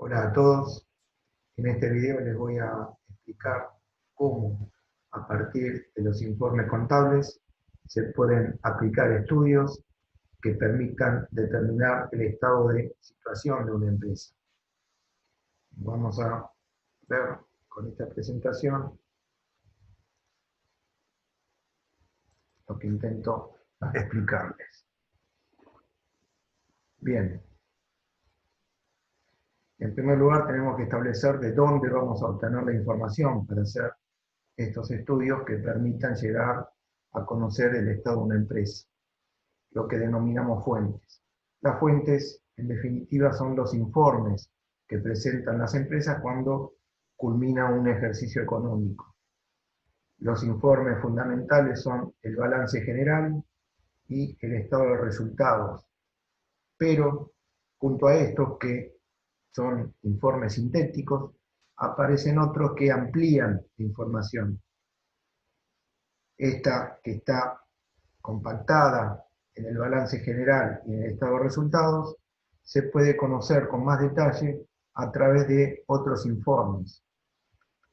Hola a todos. En este video les voy a explicar cómo, a partir de los informes contables, se pueden aplicar estudios que permitan determinar el estado de situación de una empresa. Vamos a ver con esta presentación lo que intento explicarles. Bien. En primer lugar, tenemos que establecer de dónde vamos a obtener la información para hacer estos estudios que permitan llegar a conocer el estado de una empresa, lo que denominamos fuentes. Las fuentes, en definitiva, son los informes que presentan las empresas cuando culmina un ejercicio económico. Los informes fundamentales son el balance general y el estado de resultados, pero junto a estos, que son informes sintéticos, aparecen otros que amplían la información. Esta que está compactada en el balance general y en el estado de resultados, se puede conocer con más detalle a través de otros informes,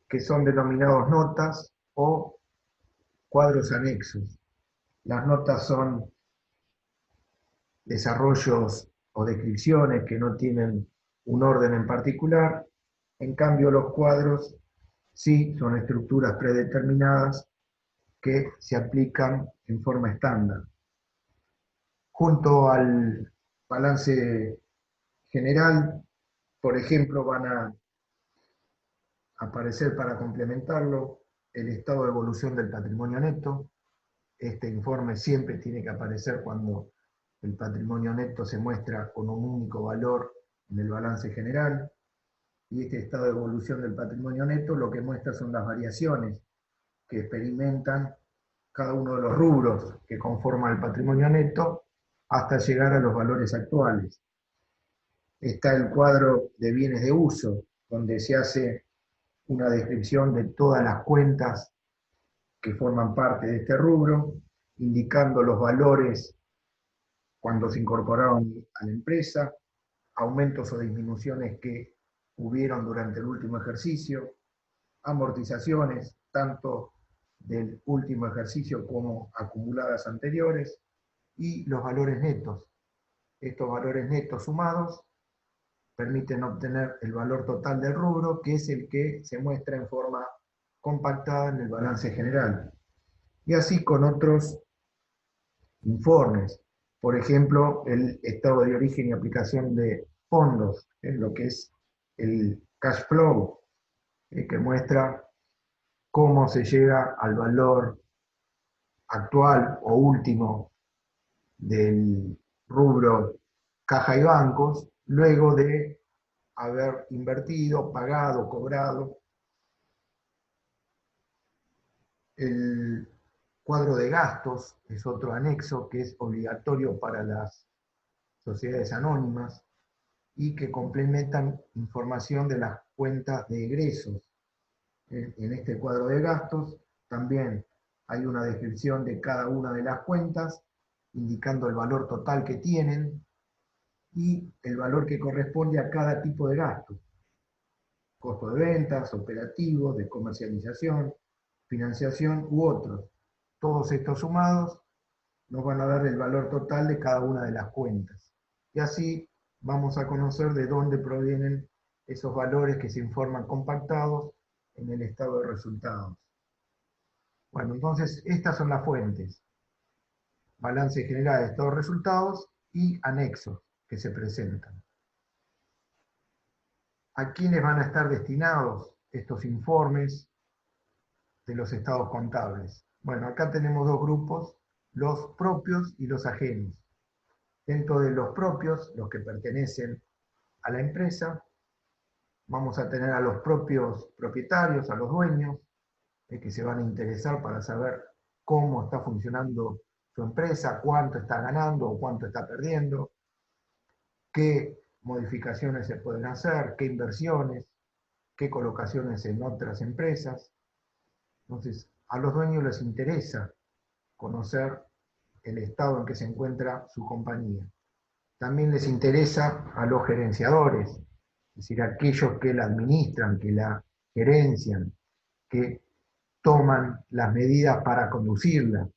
que son denominados notas o cuadros anexos. Las notas son desarrollos o descripciones que no tienen un orden en particular. En cambio, los cuadros sí son estructuras predeterminadas que se aplican en forma estándar. Junto al balance general, por ejemplo, van a aparecer, para complementarlo, el estado de evolución del patrimonio neto. Este informe siempre tiene que aparecer cuando el patrimonio neto se muestra con un único valor en el balance general. Y este estado de evolución del patrimonio neto lo que muestra son las variaciones que experimentan cada uno de los rubros que conforman el patrimonio neto hasta llegar a los valores actuales. Está el cuadro de bienes de uso, donde se hace una descripción de todas las cuentas que forman parte de este rubro, indicando los valores cuando se incorporaron a la empresa, aumentos o disminuciones que hubieron durante el último ejercicio, amortizaciones, tanto del último ejercicio como acumuladas anteriores, y los valores netos. Estos valores netos sumados permiten obtener el valor total del rubro, que es el que se muestra en forma compactada en el balance general. Y así con otros informes. Por ejemplo, el estado de origen y aplicación de fondos, lo que es el cash flow, que muestra cómo se llega al valor actual o último del rubro caja y bancos, luego de haber invertido, pagado, cobrado. El cuadro de gastos es otro anexo que es obligatorio para las sociedades anónimas y que complementan información de las cuentas de egresos. En este cuadro de gastos también hay una descripción de cada una de las cuentas, indicando el valor total que tienen y el valor que corresponde a cada tipo de gasto. Costo de ventas, operativos, de comercialización, financiación u otros. Todos estos sumados nos van a dar el valor total de cada una de las cuentas. Y así vamos a conocer de dónde provienen esos valores que se informan compactados en el estado de resultados. Bueno, entonces estas son las fuentes: balance general de estado de resultados y anexos que se presentan. ¿A quiénes van a estar destinados estos informes de los estados contables? Bueno, acá tenemos dos grupos: los propios y los ajenos. Dentro de los propios, los que pertenecen a la empresa, vamos a tener a los propios propietarios, a los dueños, que se van a interesar para saber cómo está funcionando su empresa, cuánto está ganando o cuánto está perdiendo, qué modificaciones se pueden hacer, qué inversiones, qué colocaciones en otras empresas. Entonces, a los dueños les interesa conocer el estado en que se encuentra su compañía. También les interesa a los gerenciadores decir, aquellos que la administran, que la gerencian, que toman las medidas para conducirla.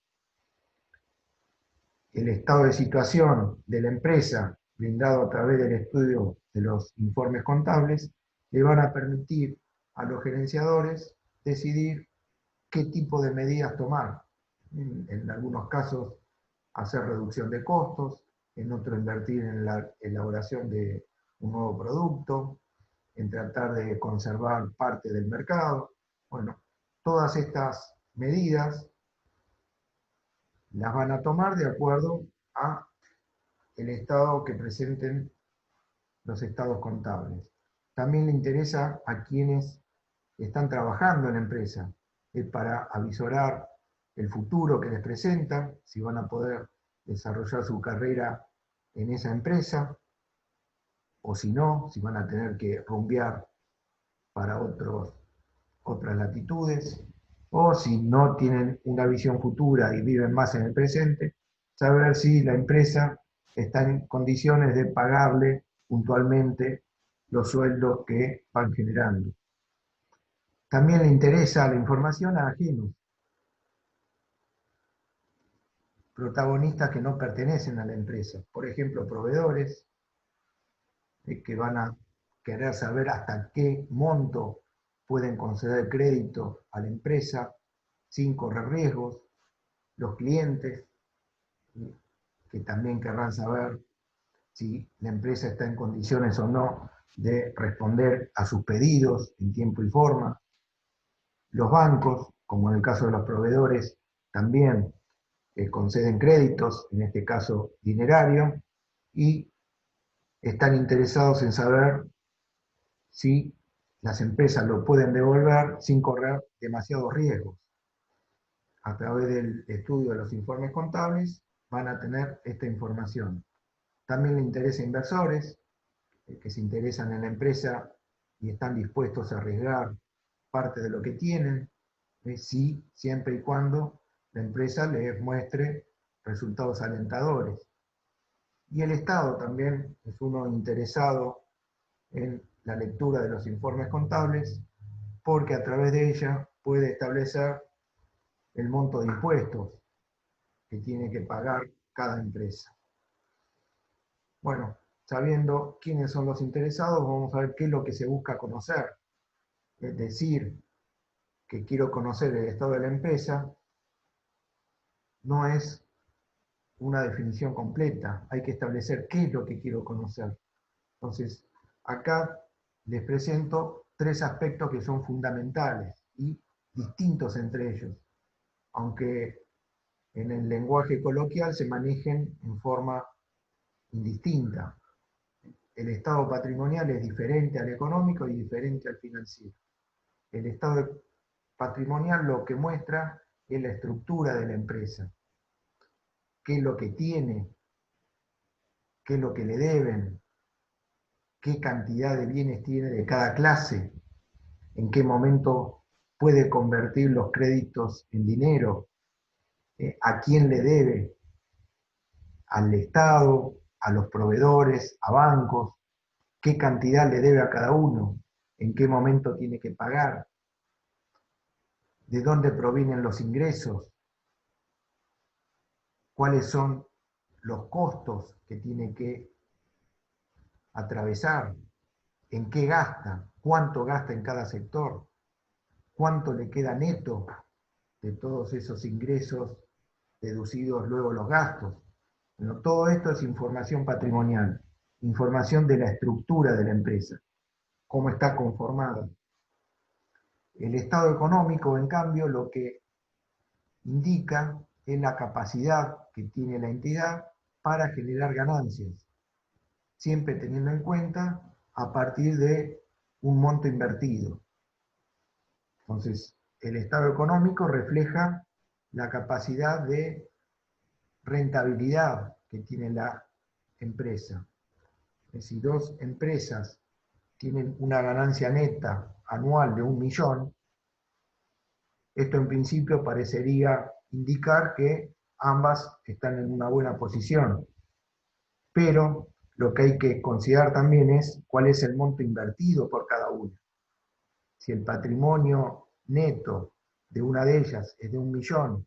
El estado de situación de la empresa, brindado a través del estudio de los informes contables, le van a permitir a los gerenciadores decidir qué tipo de medidas tomar. En algunos casos, hacer reducción de costos, en otros invertir en la elaboración de un nuevo producto, en tratar de conservar parte del mercado. Bueno, todas estas medidas las van a tomar de acuerdo a el estado que presenten los estados contables. También le interesa a quienes están trabajando en la empresa, para avisorar el futuro que les presenta, si van a poder desarrollar su carrera en esa empresa, o si no, si van a tener que rumbear para otras latitudes, o si no tienen una visión futura y viven más en el presente, saber si la empresa está en condiciones de pagarle puntualmente los sueldos que van generando. También le interesa la información a ajenos, protagonistas que no pertenecen a la empresa, por ejemplo, proveedores, que van a querer saber hasta qué monto pueden conceder crédito a la empresa sin correr riesgos, los clientes, que también querrán saber si la empresa está en condiciones o no de responder a sus pedidos en tiempo y forma, los bancos, como en el caso de los proveedores, también conceden créditos, en este caso dinerario, y están interesados en saber si las empresas lo pueden devolver sin correr demasiados riesgos. A través del estudio de los informes contables van a tener esta información. También le interesa a inversores que se interesan en la empresa y están dispuestos a arriesgar parte de lo que tienen, sí, siempre y cuando la empresa les muestre resultados alentadores. Y el Estado también es uno interesado en la lectura de los informes contables, porque a través de ella puede establecer el monto de impuestos que tiene que pagar cada empresa. Bueno, sabiendo quiénes son los interesados, vamos a ver qué es lo que se busca conocer. Es decir, que quiero conocer el estado de la empresa, no es una definición completa, hay que establecer qué es lo que quiero conocer. Entonces, acá les presento tres aspectos que son fundamentales y distintos entre ellos, aunque en el lenguaje coloquial se manejen en forma indistinta. El estado patrimonial es diferente al económico y diferente al financiero. El estado patrimonial lo que muestra es la estructura de la empresa, qué es lo que tiene, qué es lo que le deben, qué cantidad de bienes tiene de cada clase, en qué momento puede convertir los créditos en dinero, a quién le debe, al Estado, a los proveedores, a bancos, qué cantidad le debe a cada uno, en qué momento tiene que pagar, de dónde provienen los ingresos, cuáles son los costos que tiene que atravesar, en qué gasta, cuánto gasta en cada sector, cuánto le queda neto de todos esos ingresos deducidos luego los gastos. Bueno, todo esto es información patrimonial, información de la estructura de la empresa, cómo está conformada. El estado económico, en cambio, lo que indica es la capacidad que tiene la entidad para generar ganancias, siempre teniendo en cuenta a partir de un monto invertido. Entonces, el estado económico refleja la capacidad de rentabilidad que tiene la empresa. Si dos empresas tienen una ganancia neta anual de 1 millón, esto en principio parecería indicar que ambas están en una buena posición. Pero lo que hay que considerar también es cuál es el monto invertido por cada una. Si el patrimonio neto de una de ellas es de 1.000.000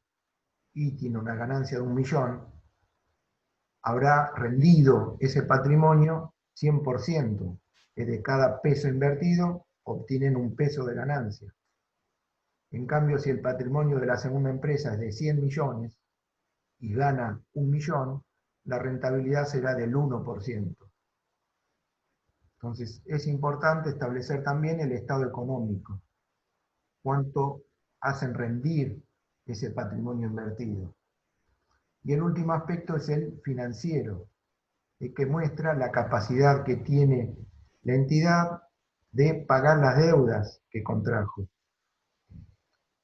y tiene una ganancia de 1.000.000, habrá rendido ese patrimonio 100%, es de cada peso invertido obtienen 1 peso de ganancia. En cambio, si el patrimonio de la segunda empresa es de 100 millones y gana 1.000.000, la rentabilidad será del 1%. Entonces, es importante establecer también el estado económico, cuánto hacen rendir ese patrimonio invertido. Y el último aspecto es el financiero, que muestra la capacidad que tiene la entidad de pagar las deudas que contrajo.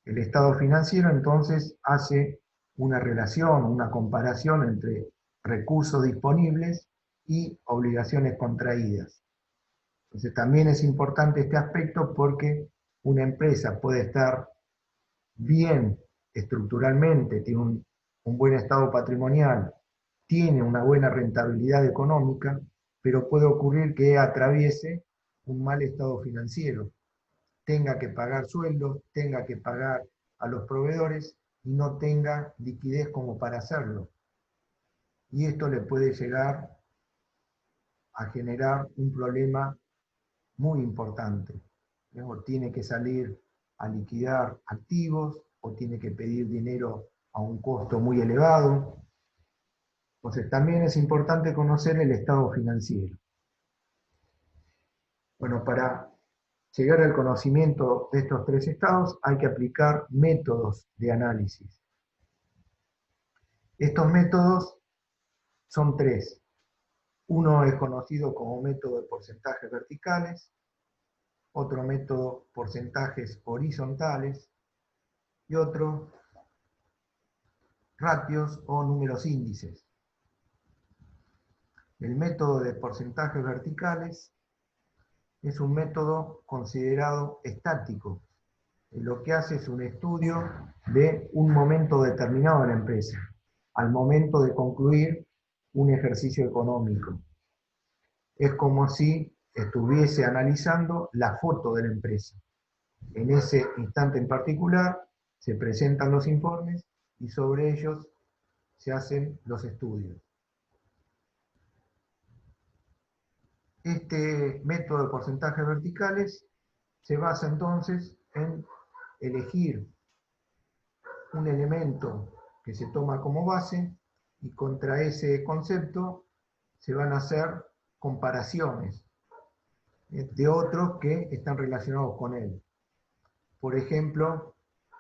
El estado financiero entonces hace una relación, una comparación entre recursos disponibles y obligaciones contraídas. Entonces también es importante este aspecto porque una empresa puede estar bien estructuralmente, tiene un buen estado patrimonial, tiene una buena rentabilidad económica, pero puede ocurrir que atraviese un mal estado financiero, tenga que pagar sueldos, tenga que pagar a los proveedores y no tenga liquidez como para hacerlo. Y esto le puede llegar a generar un problema muy importante. O tiene que salir a liquidar activos, o tiene que pedir dinero a un costo muy elevado. Entonces también es importante conocer el estado financiero. Bueno, para llegar al conocimiento de estos 3 estados hay que aplicar métodos de análisis. Estos métodos son 3. Uno es conocido como método de porcentajes verticales, otro método porcentajes horizontales y otro ratios o números índices. El método de porcentajes verticales es un método considerado estático. Lo que hace es un estudio de un momento determinado de la empresa, al momento de concluir un ejercicio económico. Es como si estuviese analizando la foto de la empresa. En ese instante en particular se presentan los informes y sobre ellos se hacen los estudios. Este método de porcentajes verticales se basa entonces en elegir un elemento que se toma como base y contra ese concepto se van a hacer comparaciones de otros que están relacionados con él. Por ejemplo,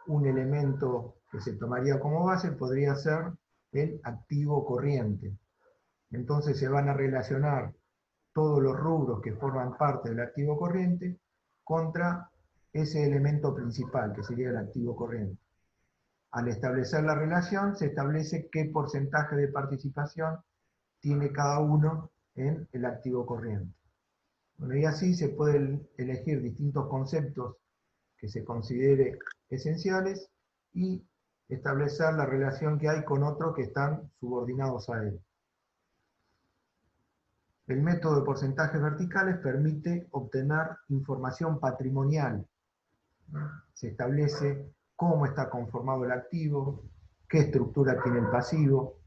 un elemento que se tomaría como base podría ser el activo corriente. Entonces se van a relacionar todos los rubros que forman parte del activo corriente contra ese elemento principal, que sería el activo corriente. Al establecer la relación, se establece qué porcentaje de participación tiene cada uno en el activo corriente. Bueno, y así se pueden elegir distintos conceptos que se considere esenciales y establecer la relación que hay con otros que están subordinados a él. El método de porcentajes verticales permite obtener información patrimonial. Se establece cómo está conformado el activo, qué estructura tiene el pasivo,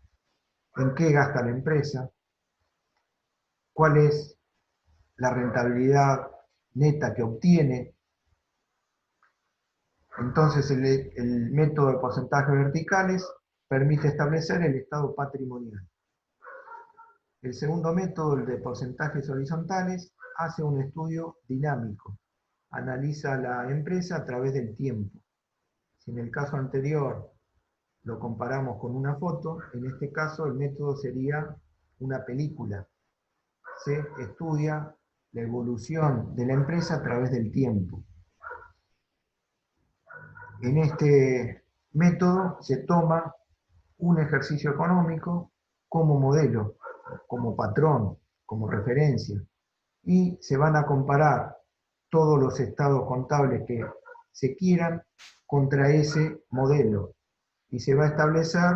en qué gasta la empresa, cuál es la rentabilidad neta que obtiene. Entonces el método de porcentajes verticales permite establecer el estado patrimonial. El segundo método, el de porcentajes horizontales, hace un estudio dinámico. Analiza la empresa a través del tiempo. Si en el caso anterior lo comparamos con una foto, en este caso el método sería una película. Se estudia la evolución de la empresa a través del tiempo. En este método se toma un ejercicio económico como modelo, como patrón, como referencia, y se van a comparar todos los estados contables que se quieran contra ese modelo, y se va a establecer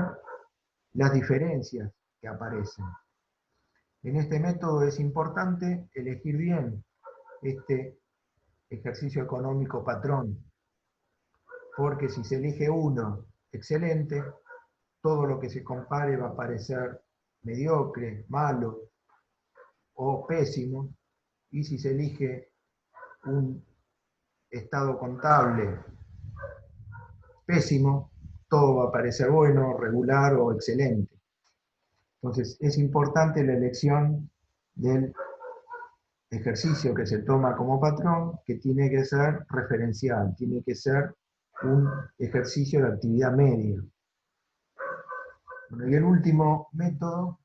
las diferencias que aparecen. En este método es importante elegir bien este ejercicio económico patrón, porque si se elige uno excelente, todo lo que se compare va a parecer mediocre, malo o pésimo, y si se elige un estado contable pésimo, todo va a parecer bueno, regular o excelente. Entonces es importante la elección del ejercicio que se toma como patrón, que tiene que ser referencial, tiene que ser un ejercicio de actividad media. Bueno, y el último método,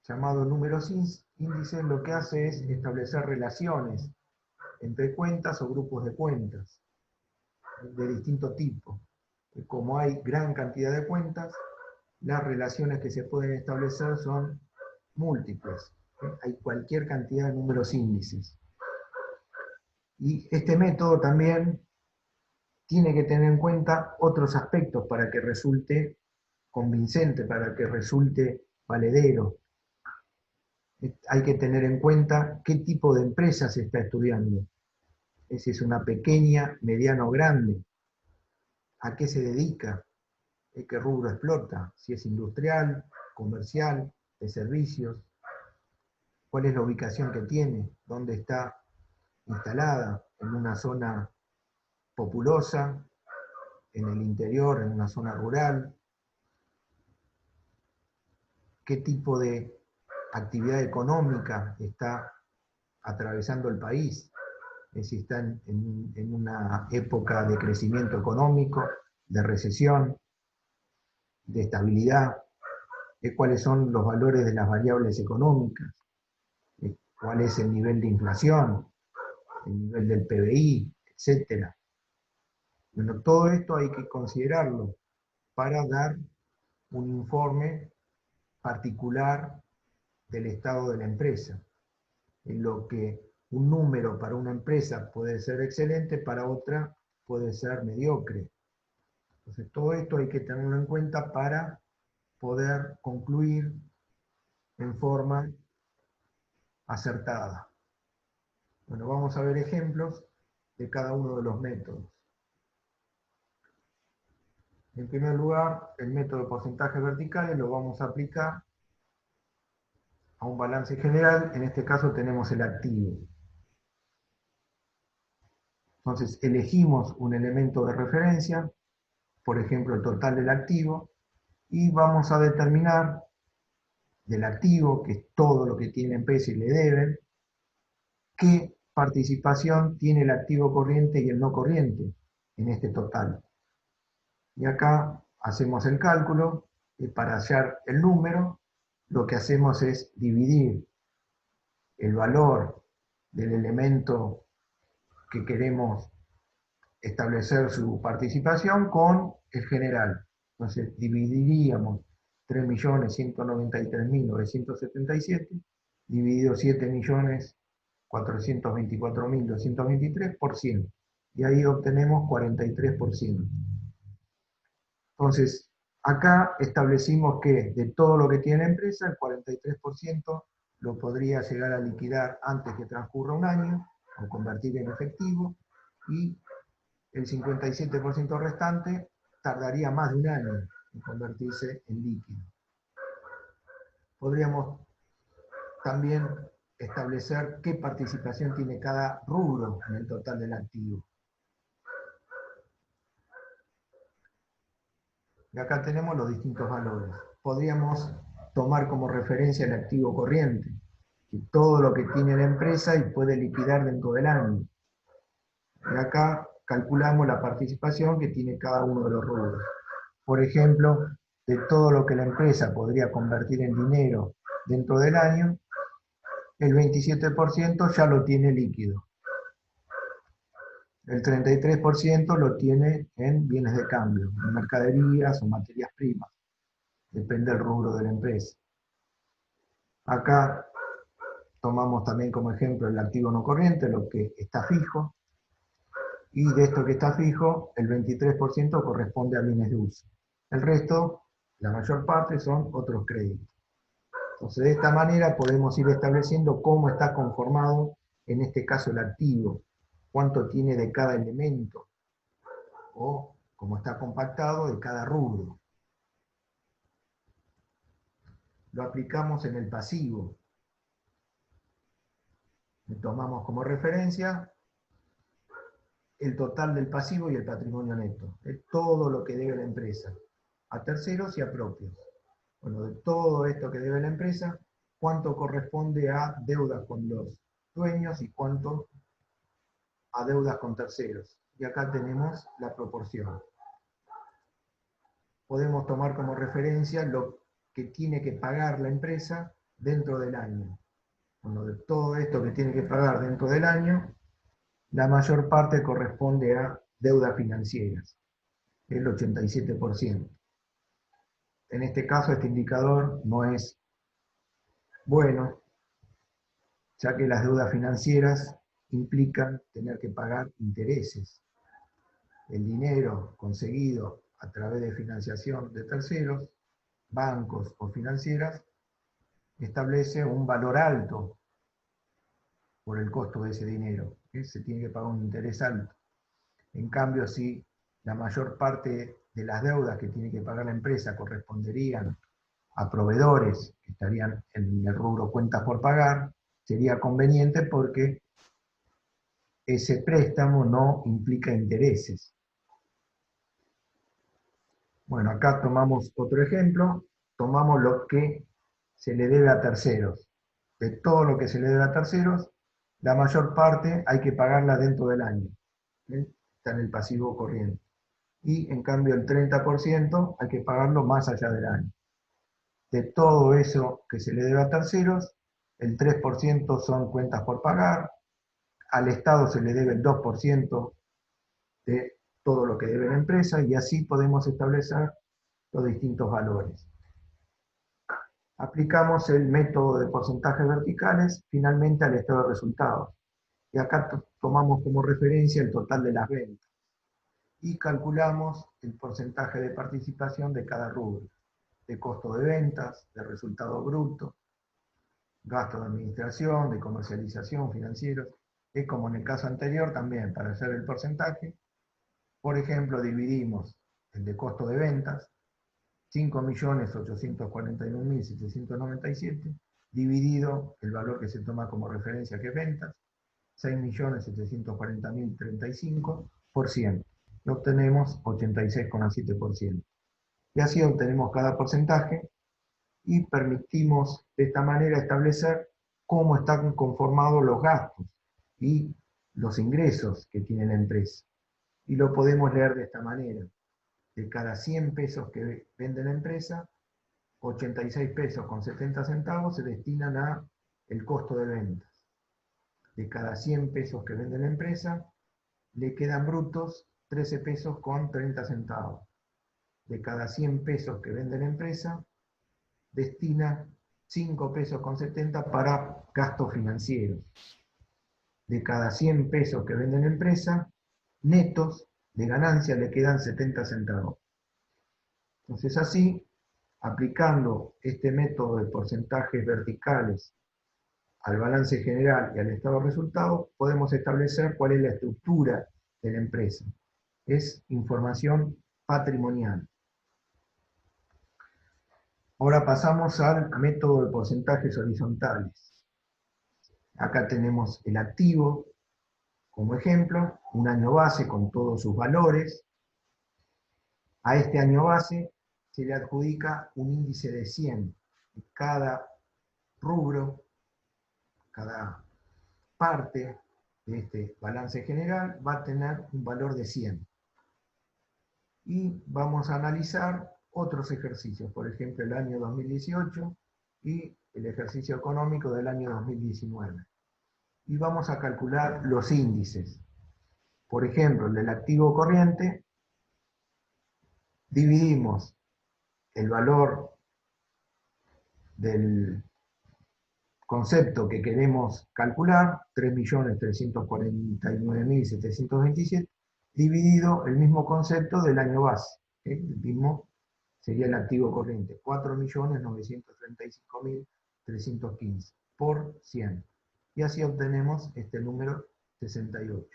llamado números índices, lo que hace es establecer relaciones entre cuentas o grupos de cuentas de distinto tipo. Como hay gran cantidad de cuentas, las relaciones que se pueden establecer son múltiples. Hay cualquier cantidad de números índices. Y este método también tiene que tener en cuenta otros aspectos para que resulte convincente, para que resulte valedero. Hay que tener en cuenta qué tipo de empresa se está estudiando. Si es una pequeña, mediana o grande. ¿A qué se dedica? ¿Qué rubro explota? Si es industrial, comercial, de servicios. ¿Cuál es la ubicación que tiene? ¿Dónde está instalada? ¿En una zona populosa? ¿En el interior? ¿En una zona rural? ¿Qué tipo de actividad económica está atravesando el país? Si está en una época de crecimiento económico, de recesión, de estabilidad, cuáles son los valores de las variables económicas, cuál es el nivel de inflación, el nivel del PBI, etc. Bueno, todo esto hay que considerarlo para dar un informe particular del estado de la empresa. En lo que un número para una empresa puede ser excelente, para otra puede ser mediocre. Entonces todo esto hay que tenerlo en cuenta para poder concluir en forma acertada. Bueno, vamos a ver ejemplos de cada uno de los métodos. En primer lugar, el método de porcentajes verticales lo vamos a aplicar a un balance general. En este caso tenemos el activo. Entonces elegimos un elemento de referencia, por ejemplo el total del activo, y vamos a determinar del activo, que es todo lo que tiene en peso y le deben, qué participación tiene el activo corriente y el no corriente en este total. Y acá hacemos el cálculo, y para hallar el número, lo que hacemos es dividir el valor del elemento que queremos establecer su participación con el general. Entonces dividiríamos 3.193.977 dividido 7.424.223 por 100. Y ahí obtenemos 43%. Entonces, acá establecimos que de todo lo que tiene la empresa, el 43% lo podría llegar a liquidar antes que transcurra un año, o convertir en efectivo, y el 57% restante tardaría más de un año en convertirse en líquido. Podríamos también establecer qué participación tiene cada rubro en el total del activo. Y acá tenemos los distintos valores. Podríamos tomar como referencia el activo corriente, y todo lo que tiene la empresa y puede liquidar dentro del año. Y acá calculamos la participación que tiene cada uno de los rubros. Por ejemplo, de todo lo que la empresa podría convertir en dinero dentro del año, el 27% ya lo tiene líquido. El 33% lo tiene en bienes de cambio, en mercaderías o materias primas. Depende del rubro de la empresa. Acá tomamos también como ejemplo el activo no corriente, lo que está fijo. Y de esto que está fijo, el 23% corresponde a bienes de uso. El resto, la mayor parte, son otros créditos. Entonces, de esta manera podemos ir estableciendo cómo está conformado, en este caso, el activo, cuánto tiene de cada elemento, o cómo está compactado de cada rubro. Lo aplicamos en el pasivo. Tomamos como referencia el total del pasivo y el patrimonio neto. Es todo lo que debe la empresa, a terceros y a propios. Bueno, de todo esto que debe la empresa, cuánto corresponde a deudas con los dueños y cuánto a deudas con terceros. Y acá tenemos la proporción. Podemos tomar como referencia lo que tiene que pagar la empresa dentro del año. Bueno, de todo esto que tiene que pagar dentro del año, la mayor parte corresponde a deudas financieras, el 87%. En este caso, este indicador no es bueno, ya que las deudas financieras implican tener que pagar intereses. El dinero conseguido a través de financiación de terceros, bancos o financieras, establece un valor alto por el costo de ese dinero, que se tiene que pagar un interés alto. En cambio, si la mayor parte de las deudas que tiene que pagar la empresa corresponderían a proveedores que estarían en el rubro cuentas por pagar, sería conveniente porque ese préstamo no implica intereses. Bueno, acá tomamos otro ejemplo, tomamos lo que se le debe a terceros. De todo lo que se le debe a terceros, la mayor parte hay que pagarla dentro del año. Está en el pasivo corriente. Y en cambio el 30% hay que pagarlo más allá del año. De todo eso que se le debe a terceros, el 3% son cuentas por pagar, al Estado se le debe el 2% de todo lo que debe la empresa, y así podemos establecer los distintos valores. Aplicamos el método de porcentajes verticales finalmente al estado de resultados. Y acá tomamos como referencia el total de las ventas. Y calculamos el porcentaje de participación de cada rubro, de costo de ventas, de resultado bruto, gasto de administración, de comercialización, financieros. Es como en el caso anterior también, para hacer el porcentaje. Por ejemplo, dividimos el de costo de ventas, 5.841.797, dividido el valor que se toma como referencia, que es ventas, 6.740.035%. Y obtenemos 86,7%. Y así obtenemos cada porcentaje y permitimos de esta manera establecer cómo están conformados los gastos y los ingresos que tiene la empresa. Y lo podemos leer de esta manera. De cada 100 pesos que vende la empresa, 86 pesos con 70 centavos se destinan a el costo de ventas. De cada 100 pesos que vende la empresa, le quedan brutos 13 pesos con 30 centavos. De cada 100 pesos que vende la empresa, destina 5 pesos con 70 para gastos financieros. De cada 100 pesos que vende la empresa, netos de ganancia le quedan 70 centavos. Entonces así, aplicando este método de porcentajes verticales al balance general y al estado de resultados, podemos establecer cuál es la estructura de la empresa. Es información patrimonial. Ahora pasamos al método de porcentajes horizontales. Acá tenemos el activo como ejemplo, un año base con todos sus valores. A este año base se le adjudica un índice de 100. Cada rubro, cada parte de este balance general va a tener un valor de 100. Y vamos a analizar otros ejercicios, por ejemplo el año 2018 y el ejercicio económico del año 2019. Y vamos a calcular los índices. Por ejemplo, el del activo corriente, dividimos el valor del concepto que queremos calcular, 3.349.727, dividido el mismo concepto del año base. El mismo sería el activo corriente, 4.935.000 315 por 100. Y así obtenemos este número 68.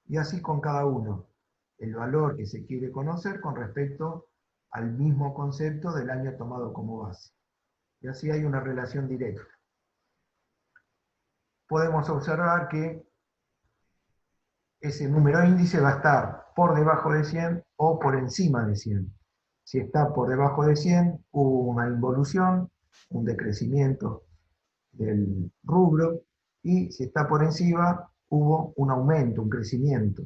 Y así con cada uno, el valor que se quiere conocer con respecto al mismo concepto del año tomado como base. Y así hay una relación directa. Podemos observar que ese número índice va a estar por debajo de 100 o por encima de 100. Si está por debajo de 100, hubo una involución, un decrecimiento del rubro, y si está por encima, hubo un aumento, un crecimiento.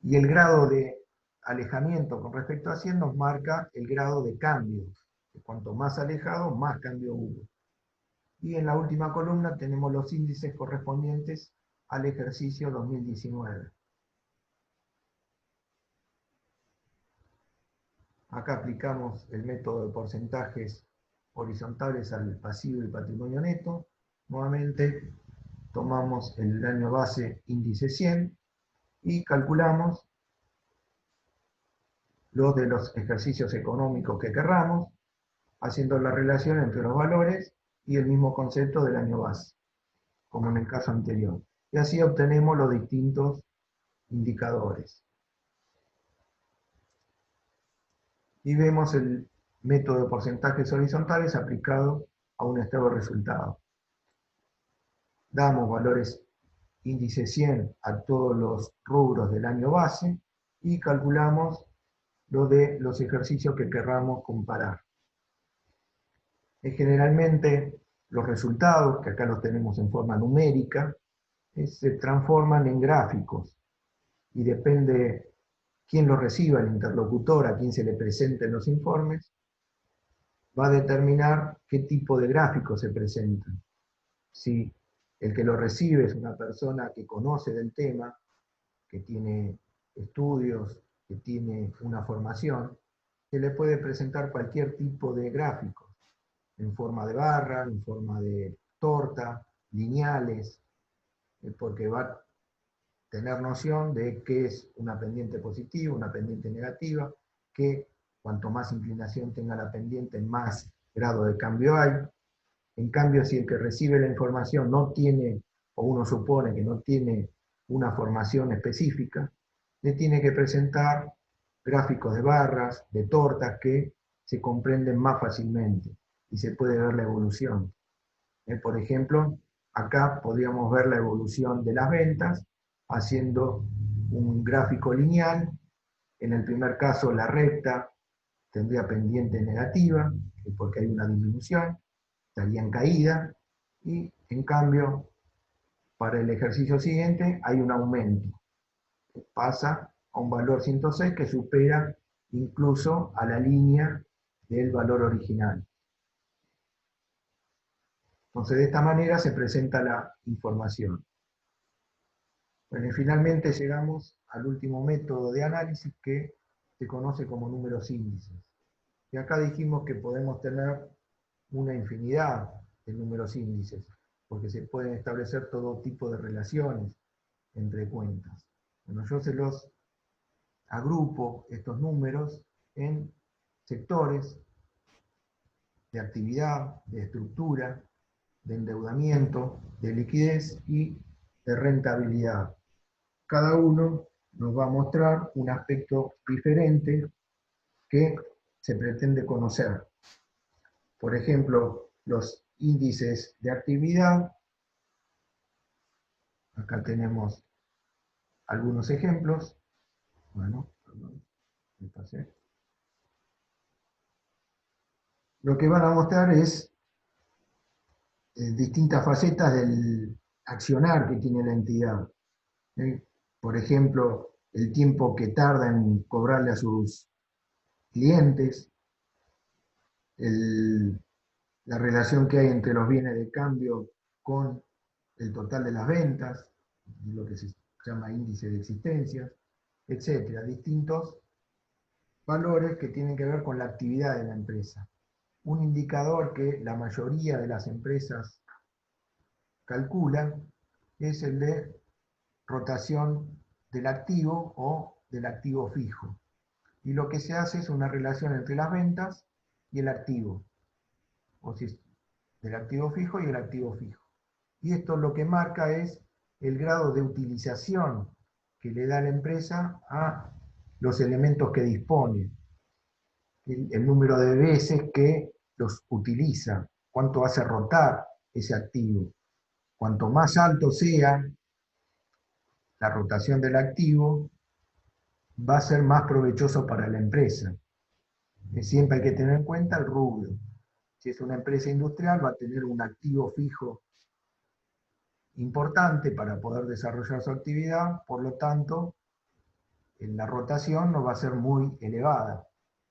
Y el grado de alejamiento con respecto a 100 nos marca el grado de cambio. Cuanto más alejado, más cambio hubo. Y en la última columna tenemos los índices correspondientes al ejercicio 2019. Acá aplicamos el método de porcentajes horizontales al pasivo y patrimonio neto. Nuevamente tomamos el año base índice 100 y calculamos los de los ejercicios económicos que querramos, haciendo la relación entre los valores y el mismo concepto del año base, como en el caso anterior. Y así obtenemos los distintos indicadores. Y vemos el método de porcentajes horizontales aplicado a un estado de resultado. Damos valores índice 100 a todos los rubros del año base y calculamos lo de los ejercicios que querramos comparar. Generalmente los resultados, que acá los tenemos en forma numérica, se transforman en gráficos y depende quién lo reciba, el interlocutor, a quien se le presenten los informes, va a determinar qué tipo de gráficos se presentan. Si el que lo recibe es una persona que conoce del tema, que tiene estudios, que tiene una formación, se le puede presentar cualquier tipo de gráficos, en forma de barra, en forma de torta, lineales, porque va a tener noción de qué es una pendiente positiva, una pendiente negativa, que cuanto más inclinación tenga la pendiente, más grado de cambio hay. En cambio, si el que recibe la información no tiene, o uno supone que no tiene una formación específica, le tiene que presentar gráficos de barras, de tortas, que se comprenden más fácilmente y se puede ver la evolución. Por ejemplo, acá podríamos ver la evolución de las ventas haciendo un gráfico lineal. En el primer caso, la recta tendría pendiente negativa, porque hay una disminución, estaría en caída, y en cambio, para el ejercicio siguiente hay un aumento. Pasa a un valor 106 que supera incluso a la línea del valor original. Entonces, de esta manera se presenta la información. Bueno, y finalmente llegamos al último método de análisis, que se conoce como números índices. Y acá dijimos que podemos tener una infinidad de números índices, porque se pueden establecer todo tipo de relaciones entre cuentas. Bueno, yo se los agrupo, estos números, en sectores de actividad, de estructura, de endeudamiento, de liquidez y de rentabilidad. Cada uno nos va a mostrar un aspecto diferente que se pretende conocer. Por ejemplo, los índices de actividad. Acá tenemos algunos ejemplos. Bueno, perdón, me pasé. Lo que van a mostrar es distintas facetas del accionar que tiene la entidad. Por ejemplo, el tiempo que tarda en cobrarle a sus clientes, la relación que hay entre los bienes de cambio con el total de las ventas, lo que se llama índice de existencias, etcétera, distintos valores que tienen que ver con la actividad de la empresa. Un indicador que la mayoría de las empresas calculan es el de rotación del activo o del activo fijo. Y lo que se hace es una relación entre las ventas y el activo. O si del activo fijo y el activo fijo. Y esto lo que marca es el grado de utilización que le da la empresa a los elementos que dispone, el número de veces que los utiliza, cuánto hace rotar ese activo. Cuanto más alto sea la rotación del activo, va a ser más provechoso para la empresa. Siempre hay que tener en cuenta el rubro. Si es una empresa industrial, va a tener un activo fijo importante para poder desarrollar su actividad, por lo tanto, la rotación no va a ser muy elevada.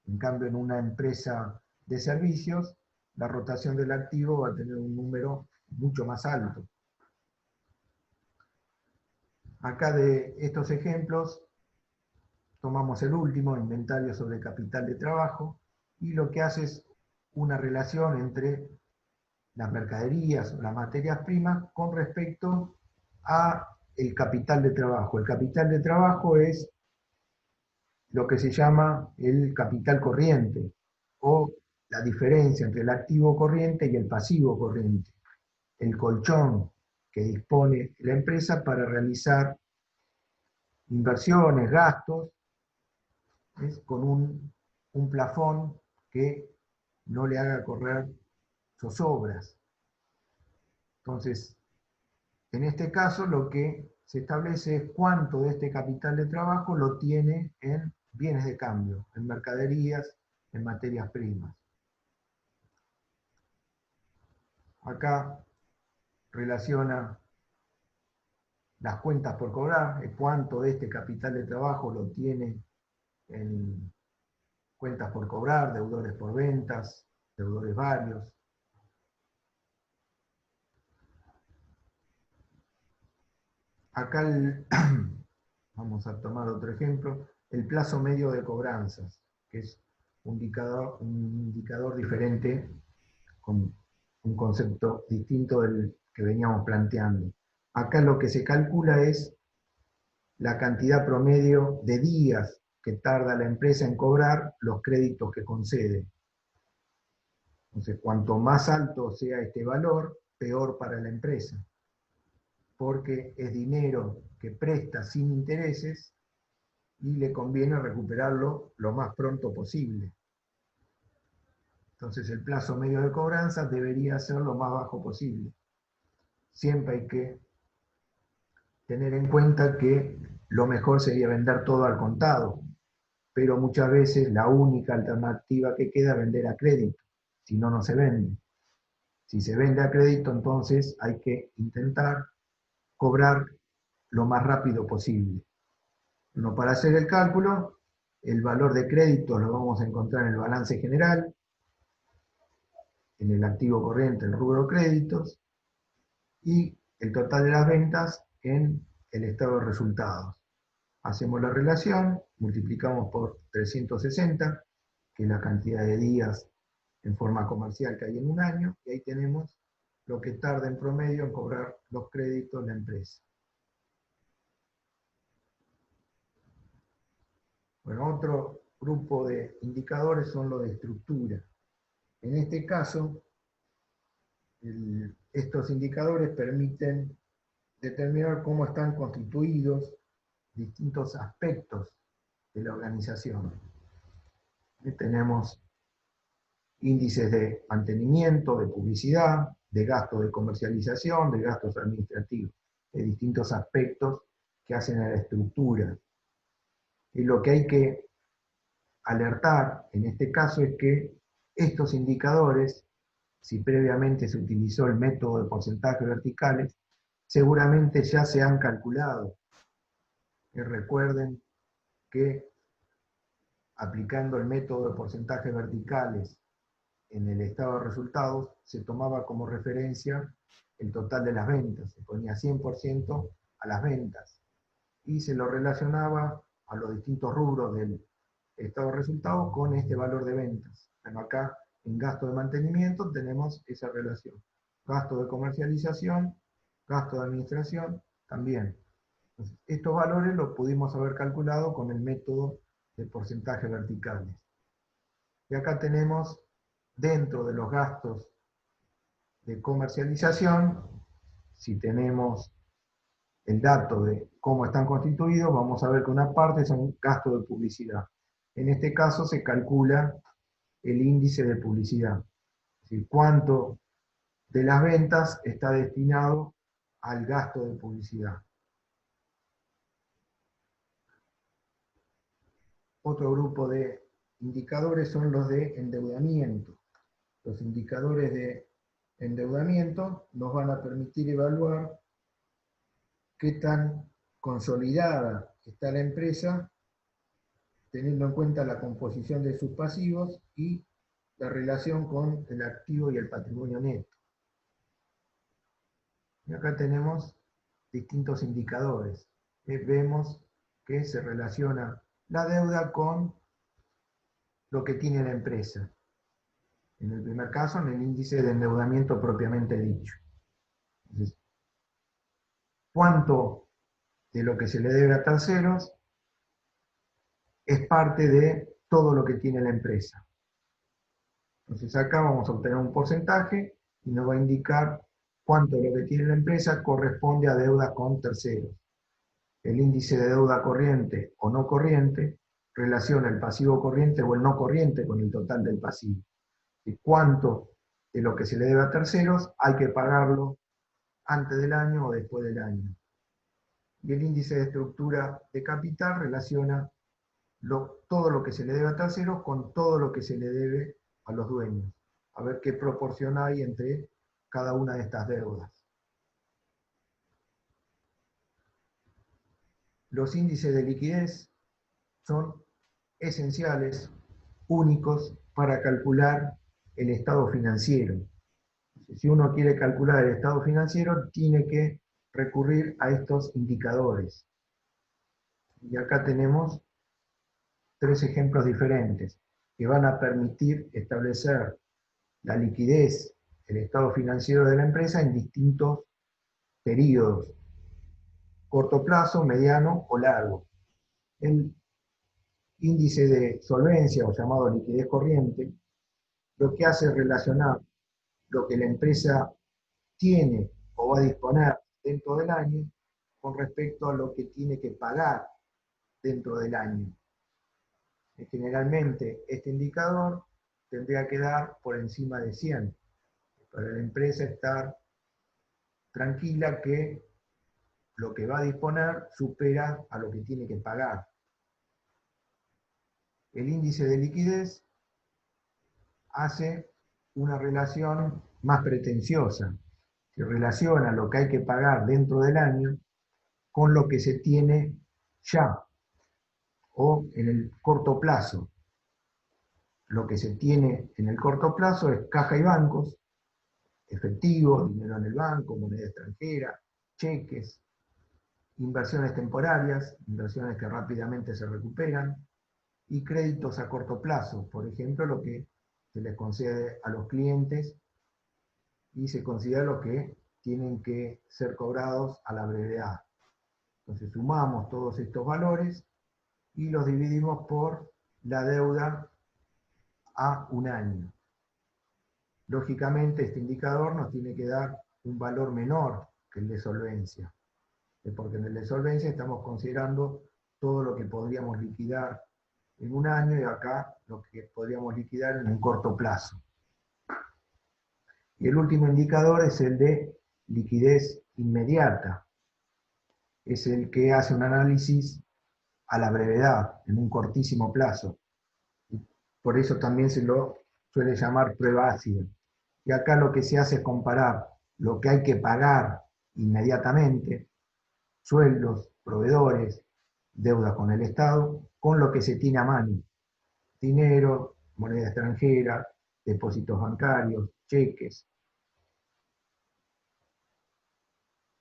En cambio, en una empresa de servicios, la rotación del activo va a tener un número mucho más alto. Acá de estos ejemplos, tomamos el último, inventario sobre capital de trabajo, y lo que hace es una relación entre las mercaderías o las materias primas con respecto a el capital de trabajo. El capital de trabajo es lo que se llama el capital corriente, o la diferencia entre el activo corriente y el pasivo corriente, el colchón que dispone la empresa para realizar inversiones, gastos, con un plafón que no le haga correr zozobras. Entonces, en este caso lo que se establece es cuánto de este capital de trabajo lo tiene en bienes de cambio, en mercaderías, en materias primas. Acá relaciona las cuentas por cobrar, cuánto de este capital de trabajo lo tiene en cuentas por cobrar, deudores por ventas, deudores varios. Acá vamos a tomar otro ejemplo, el plazo medio de cobranzas, que es un indicador diferente, con un concepto distinto del que veníamos planteando. Acá lo que se calcula es la cantidad promedio de días que tarda la empresa en cobrar los créditos que concede. Entonces, cuanto más alto sea este valor, peor para la empresa, porque es dinero que presta sin intereses y le conviene recuperarlo lo más pronto posible. Entonces el plazo medio de cobranza debería ser lo más bajo posible. Siempre hay que tener en cuenta que lo mejor sería vender todo al contado, pero muchas veces la única alternativa que queda es vender a crédito, si no, no se vende. Si se vende a crédito, entonces hay que intentar cobrar lo más rápido posible. Bueno, para hacer el cálculo, el valor de crédito lo vamos a encontrar en el balance general, en el activo corriente, el rubro créditos, y el total de las ventas en el estado de resultados. Hacemos la relación, multiplicamos por 360, que es la cantidad de días en forma comercial que hay en un año, y ahí tenemos lo que tarda en promedio en cobrar los créditos la empresa. Bueno, otro grupo de indicadores son los de estructura. En este caso, estos indicadores permiten determinar cómo están constituidos distintos aspectos de la organización. Tenemos índices de mantenimiento, de publicidad, de gastos de comercialización, de gastos administrativos, de distintos aspectos que hacen a la estructura. Y lo que hay que alertar en este caso es que estos indicadores, si previamente se utilizó el método de porcentajes verticales, seguramente ya se han calculado. Y recuerden que aplicando el método de porcentajes verticales en el estado de resultados, se tomaba como referencia el total de las ventas, se ponía 100% a las ventas, y se lo relacionaba a los distintos rubros del estado de resultados con este valor de ventas. Bueno, acá en gasto de mantenimiento tenemos esa relación. Gasto de comercialización, gasto de administración, también. Entonces, estos valores los pudimos haber calculado con el método de porcentajes verticales. Y acá tenemos, dentro de los gastos de comercialización, si tenemos el dato de cómo están constituidos, vamos a ver que una parte son gastos de publicidad. En este caso se calcula el índice de publicidad, es decir, cuánto de las ventas está destinado al gasto de publicidad. Otro grupo de indicadores son los de endeudamiento. Los indicadores de endeudamiento nos van a permitir evaluar qué tan consolidada está la empresa, teniendo en cuenta la composición de sus pasivos y la relación con el activo y el patrimonio neto. Y acá tenemos distintos indicadores. Vemos que se relaciona la deuda con lo que tiene la empresa. En el primer caso, en el índice de endeudamiento propiamente dicho. Entonces, ¿cuánto de lo que se le debe a terceros es parte de todo lo que tiene la empresa? Entonces acá vamos a obtener un porcentaje y nos va a indicar cuánto de lo que tiene la empresa corresponde a deuda con terceros. El índice de deuda corriente o no corriente relaciona el pasivo corriente o el no corriente con el total del pasivo. Y cuánto de lo que se le debe a terceros hay que pagarlo antes del año o después del año. Y el índice de estructura de capital relaciona todo lo que se le debe a terceros con todo lo que se le debe a los dueños. A ver qué proporción hay entre cada una de estas deudas. Los índices de liquidez son esenciales, únicos, para calcular el estado financiero. Si uno quiere calcular el estado financiero, tiene que recurrir a estos indicadores. Y acá tenemos 3 ejemplos diferentes que van a permitir establecer la liquidez, el estado financiero de la empresa en distintos periodos, corto plazo, mediano o largo. El índice de solvencia, o llamado liquidez corriente, lo que hace es relacionar lo que la empresa tiene o va a disponer dentro del año con respecto a lo que tiene que pagar dentro del año. Generalmente este indicador tendría que dar por encima de 100, para la empresa estar tranquila que lo que va a disponer supera a lo que tiene que pagar. El índice de liquidez hace una relación más pretenciosa, que relaciona lo que hay que pagar dentro del año con lo que se tiene ya, o en el corto plazo. Lo que se tiene en el corto plazo es caja y bancos, efectivo, dinero en el banco, moneda extranjera, cheques, inversiones temporarias, inversiones que rápidamente se recuperan, y créditos a corto plazo, por ejemplo, lo que se les concede a los clientes y se considera lo que tienen que ser cobrados a la brevedad. Entonces sumamos todos estos valores y los dividimos por la deuda a un año. Lógicamente este indicador nos tiene que dar un valor menor que el de solvencia, porque en el de solvencia estamos considerando todo lo que podríamos liquidar en un año y acá lo que podríamos liquidar en un corto plazo. Y el último indicador es el de liquidez inmediata. Es el que hace un análisis a la brevedad, en un cortísimo plazo. Y por eso también se lo suele llamar prueba ácida. Y acá lo que se hace es comparar lo que hay que pagar inmediatamente, sueldos, proveedores, deuda con el Estado, con lo que se tiene a mano. Dinero, moneda extranjera, depósitos bancarios, cheques.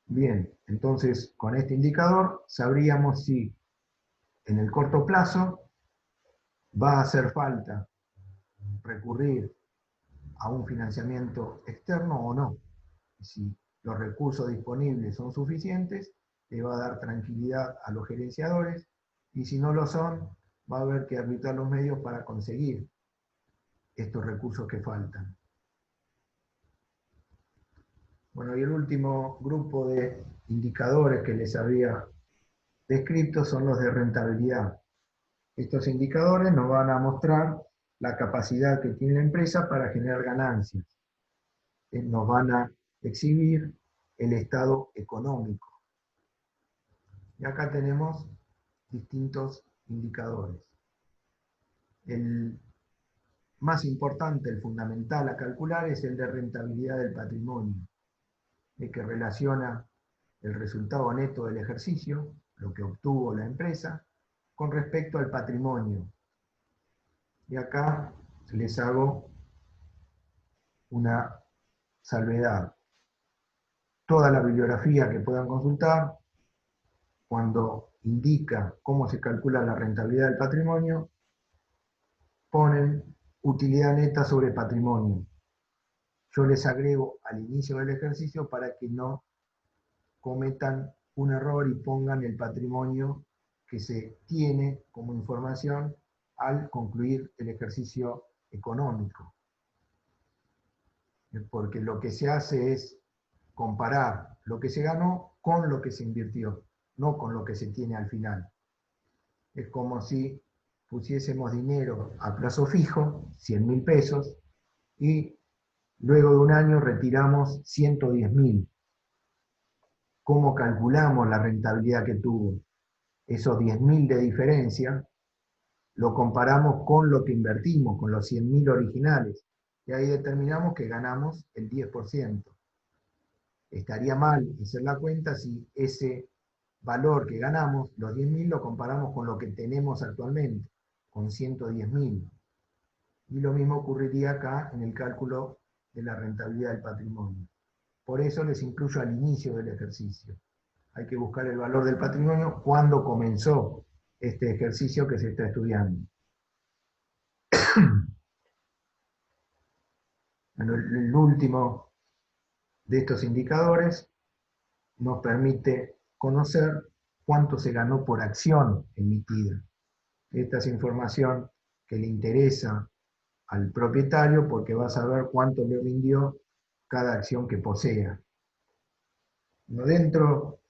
Bien, entonces con este indicador sabríamos si en el corto plazo va a hacer falta recurrir a un financiamiento externo o no. Si los recursos disponibles son suficientes, le va a dar tranquilidad a los gerenciadores, y si no lo son, va a haber que arbitrar los medios para conseguir estos recursos que faltan. Bueno, y el último grupo de indicadores que les había descrito son los de rentabilidad. Estos indicadores nos van a mostrar la capacidad que tiene la empresa para generar ganancias. Nos van a exhibir el estado económico. Y acá tenemos distintos indicadores. El más importante, el fundamental a calcular, es el de rentabilidad del patrimonio, el que relaciona el resultado neto del ejercicio, lo que obtuvo la empresa, con respecto al patrimonio. Y acá les hago una salvedad. Toda la bibliografía que puedan consultar, cuando indica cómo se calcula la rentabilidad del patrimonio, ponen utilidad neta sobre patrimonio. Yo les agrego al inicio del ejercicio para que no cometan un error y pongan el patrimonio que se tiene como información al concluir el ejercicio económico. Porque lo que se hace es comparar lo que se ganó con lo que se invirtió, no con lo que se tiene al final. Es como si pusiésemos dinero a plazo fijo, 100.000 pesos, y luego de un año retiramos 110.000. ¿Cómo calculamos la rentabilidad que tuvo? Esos 10.000 de diferencia lo comparamos con lo que invertimos, con los 100.000 originales, y ahí determinamos que ganamos el 10%. Estaría mal hacer la cuenta si ese valor que ganamos, los 10.000, lo comparamos con lo que tenemos actualmente, con 110.000. Y lo mismo ocurriría acá en el cálculo de la rentabilidad del patrimonio. Por eso les incluyo al inicio del ejercicio. Hay que buscar el valor del patrimonio cuando comenzó este ejercicio que se está estudiando. Bueno, el último de estos indicadores nos permite conocer cuánto se ganó por acción emitida. Esta es información que le interesa al propietario porque va a saber cuánto le rindió cada acción que posea. Dentro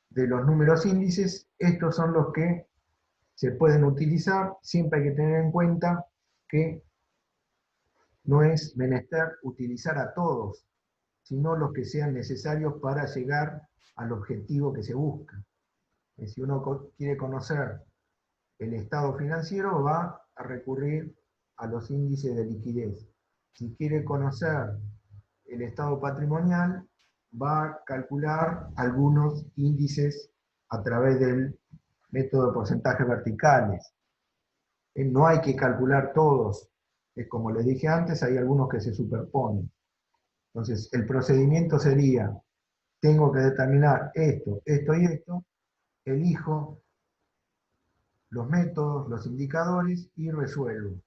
de los números índices, estos son los que se pueden utilizar. Siempre hay que tener en cuenta que no es menester utilizar a todos, sino los que sean necesarios para llegar al objetivo que se busca. Si uno quiere conocer el estado financiero, va a recurrir a los índices de liquidez. Si quiere conocer el estado patrimonial, va a calcular algunos índices a través del método de porcentajes verticales. No hay que calcular todos. Como les dije antes, hay algunos que se superponen. Entonces, el procedimiento sería, tengo que determinar esto, esto y esto, elijo los métodos, los indicadores y resuelvo.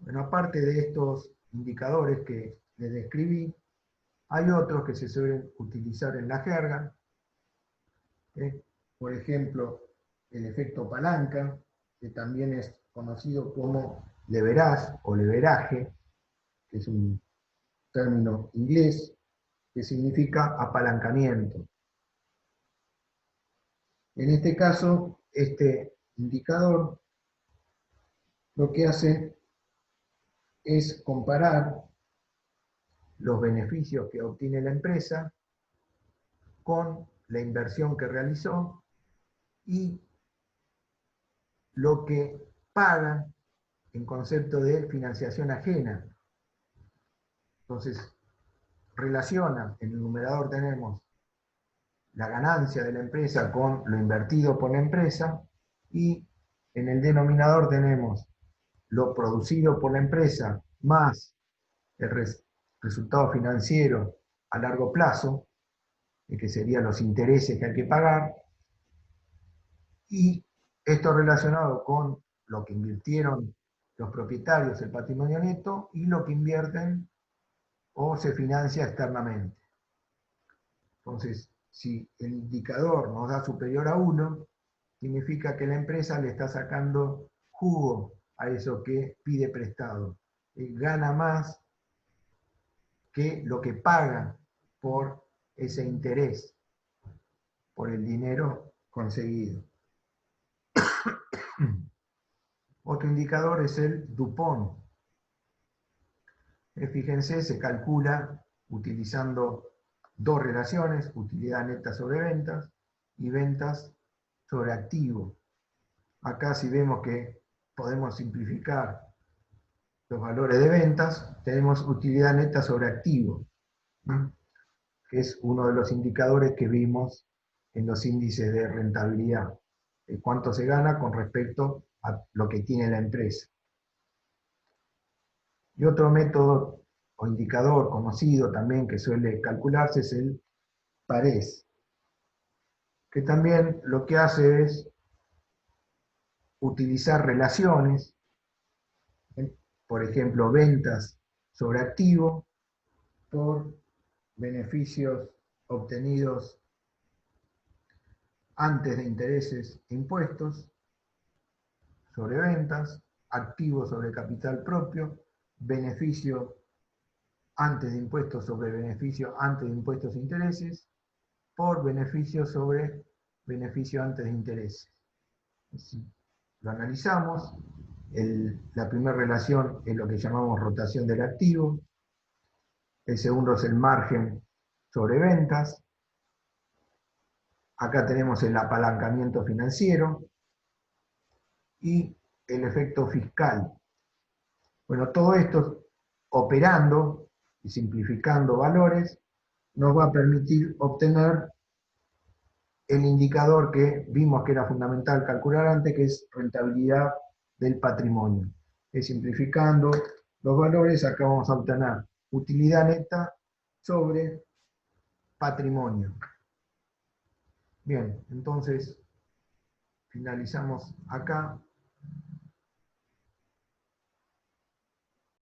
Bueno, aparte de estos indicadores que les describí, hay otros que se suelen utilizar en la jerga. Por ejemplo, el efecto palanca, que también es conocido como leverage o leveraje, que es un término inglés que significa apalancamiento. En este caso, este indicador lo que hace es comparar los beneficios que obtiene la empresa con la inversión que realizó y lo que paga en concepto de financiación ajena. Entonces, relaciona, en el numerador tenemos la ganancia de la empresa con lo invertido por la empresa, y en el denominador tenemos lo producido por la empresa más el resultado financiero a largo plazo, que serían los intereses que hay que pagar, y esto relacionado con lo que invirtieron los propietarios, el patrimonio neto, y lo que invierten o se financia externamente. Entonces, si el indicador nos da superior a 1, significa que la empresa le está sacando jugo a eso que pide prestado. Gana más que lo que paga por ese interés, por el dinero conseguido. Otro indicador es el Dupont. Fíjense, se calcula utilizando dos relaciones, utilidad neta sobre ventas y ventas sobre activo. Acá si vemos que podemos simplificar los valores de ventas, tenemos utilidad neta sobre activo, que es uno de los indicadores que vimos en los índices de rentabilidad. Cuánto se gana con respecto a lo que tiene la empresa. Y otro método o indicador conocido también que suele calcularse es el PARES, que también lo que hace es utilizar relaciones, por ejemplo, ventas sobre activo por beneficios obtenidos antes de intereses e impuestos sobre ventas, activo sobre capital propio, beneficio antes de impuestos sobre beneficio antes de impuestos e intereses, por beneficio sobre beneficio antes de intereses. Si lo analizamos, la primera relación es lo que llamamos rotación del activo, el segundo es el margen sobre ventas, acá tenemos el apalancamiento financiero y el efecto fiscal. Bueno, todo esto operando y simplificando valores nos va a permitir obtener el indicador que vimos que era fundamental calcular antes, que es rentabilidad del patrimonio. Simplificando los valores, acá vamos a obtener utilidad neta sobre patrimonio. Bien, entonces finalizamos acá.